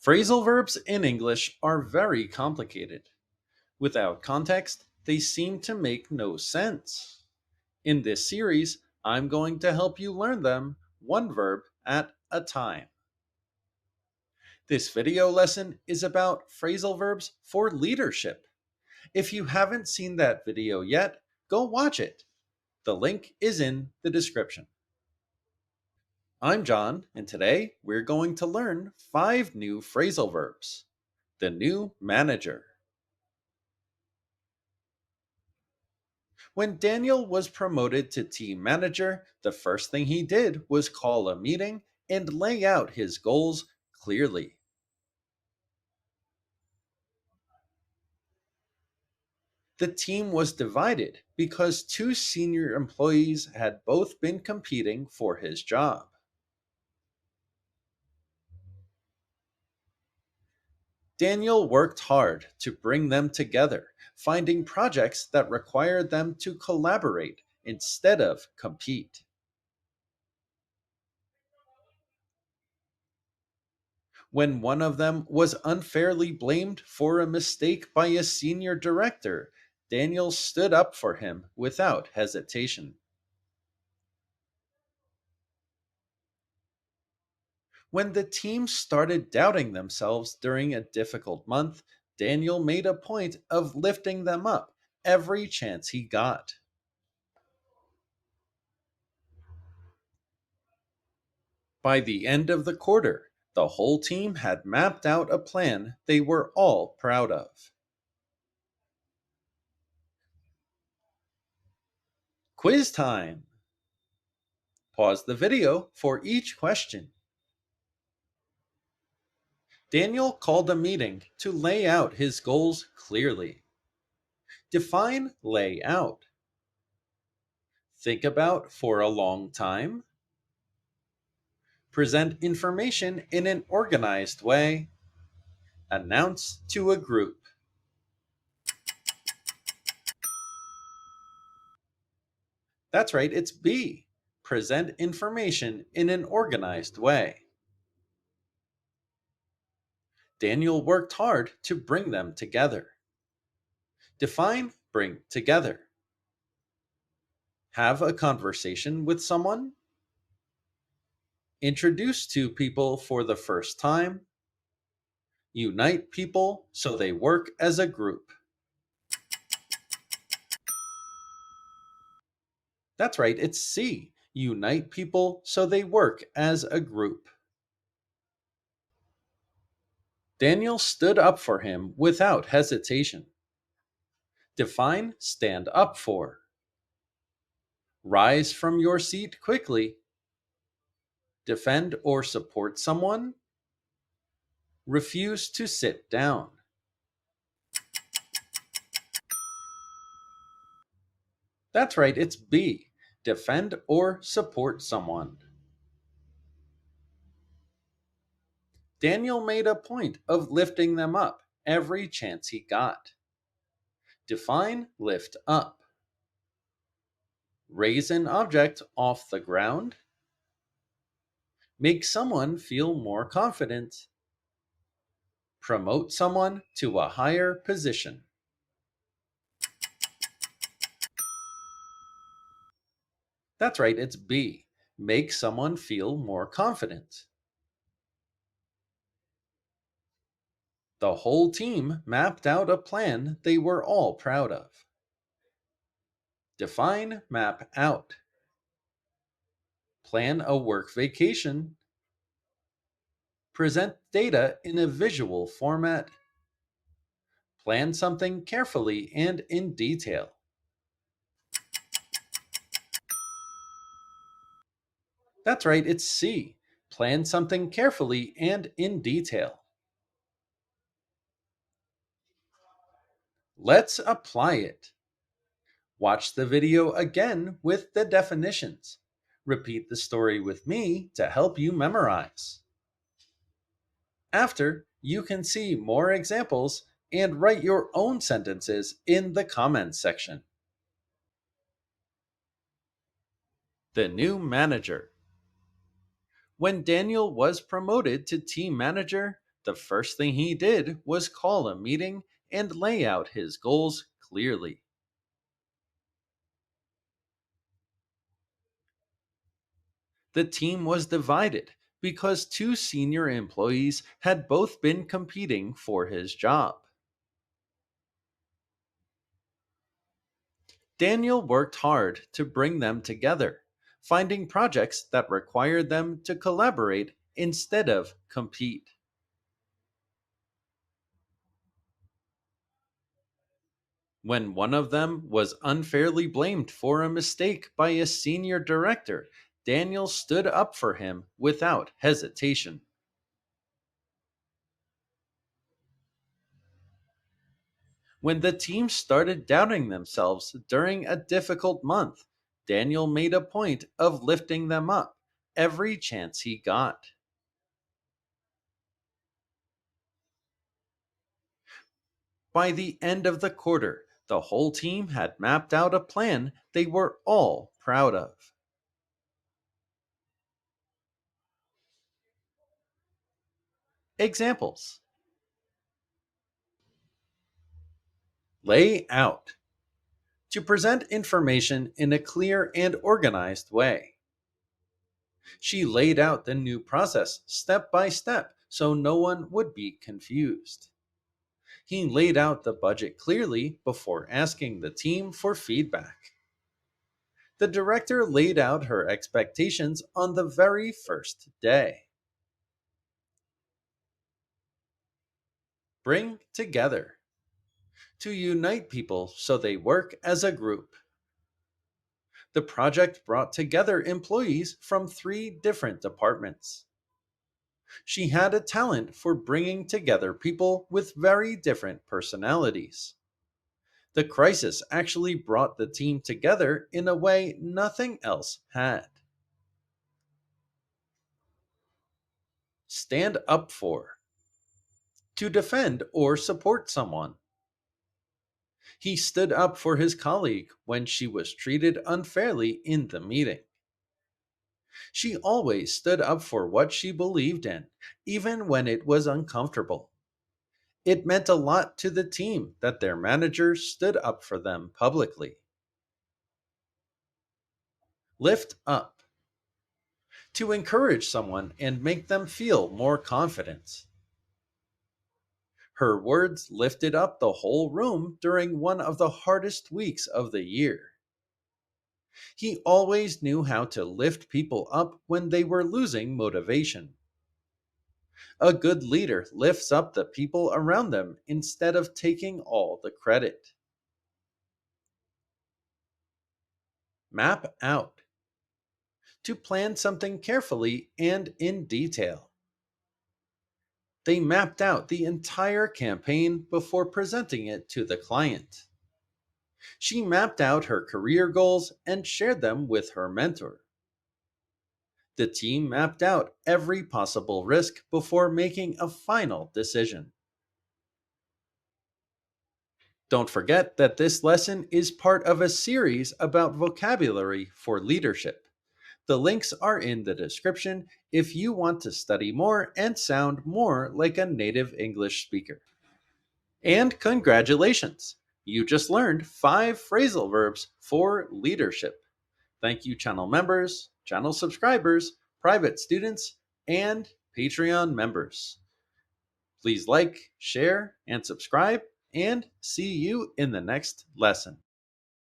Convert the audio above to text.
Phrasal verbs in English are very complicated. Without context, they seem to make no sense. In this series, I'm going to help you learn them one verb at a time. This video lesson is about phrasal verbs for leadership. If you haven't seen that video yet, go watch it. The link is in the description. I'm John, and today we're going to learn 5 new phrasal verbs. The new manager. When Daniel was promoted to team manager, the first thing he did was call a meeting and lay out his goals clearly. The team was divided because 2 senior employees had both been competing for his job. Daniel worked hard to bring them together, finding projects that required them to collaborate instead of compete. When one of them was unfairly blamed for a mistake by a senior director, Daniel stood up for him without hesitation. When the team started doubting themselves during a difficult month, Daniel made a point of lifting them up every chance he got. By the end of the quarter, the whole team had mapped out a plan they were all proud of. Quiz time! Pause the video for each question. Daniel called a meeting to lay out his goals clearly. Define lay out. Think about for a long time. Present information in an organized way. Announce to a group. That's right, it's B. Present information in an organized way. Daniel worked hard to bring them together. Define bring together. Have a conversation with someone. Introduce 2 people for the first time. Unite people so they work as a group. That's right, it's C. Unite people so they work as a group. Daniel stood up for him without hesitation. Define stand up for. Rise from your seat quickly. Defend or support someone. Refuse to sit down. That's right, it's B. Defend or support someone. Daniel made a point of lifting them up every chance he got. Define lift up. Raise an object off the ground. Make someone feel more confident. Promote someone to a higher position. That's right, it's B. Make someone feel more confident. The whole team mapped out a plan they were all proud of. Define map out. Plan a work vacation. Present data in a visual format. Plan something carefully and in detail. That's right, it's C. Plan something carefully and in detail. Let's apply it. Watch the video again with the definitions. Repeat the story with me to help you memorize. After, you can see more examples and write your own sentences in the comments section. The new manager. When Daniel was promoted to team manager, The first thing he did was call a meeting and lay out his goals clearly. The team was divided because two senior employees had both been competing for his job. Daniel worked hard to bring them together, finding projects that required them to collaborate instead of compete. When one of them was unfairly blamed for a mistake by a senior director, Daniel stood up for him without hesitation. When the team started doubting themselves during a difficult month, Daniel made a point of lifting them up every chance he got. By the end of the quarter, the whole team had mapped out a plan they were all proud of. Examples: lay out, to present information in a clear and organized way. She laid out the new process step by step so no one would be confused. He laid out the budget clearly before asking the team for feedback. The director laid out her expectations on the very first day. Bring together, to unite people so they work as a group. The project brought together employees from three different departments. She had a talent for bringing together people with very different personalities. The crisis actually brought the team together in a way nothing else had. Stand up for, to defend or support someone. He stood up for his colleague when she was treated unfairly in the meeting. She always stood up for what she believed in, even when it was uncomfortable. It meant a lot to the team that their manager stood up for them publicly. Lift up, to encourage someone and make them feel more confident. Her words lifted up the whole room during one of the hardest weeks of the year. He always knew how to lift people up when they were losing motivation. A good leader lifts up the people around them instead of taking all the credit. Map out, to plan something carefully and in detail. They mapped out the entire campaign before presenting it to the client. She mapped out her career goals and shared them with her mentor. The team mapped out every possible risk before making a final decision. Don't forget that this lesson is part of a series about vocabulary for leadership. The links are in the description if you want to study more and sound more like a native English speaker. And congratulations! You just learned 5 phrasal verbs for leadership. Thank you, channel members, channel subscribers, private students, and Patreon members. Please like, share, and subscribe, and see you in the next lesson.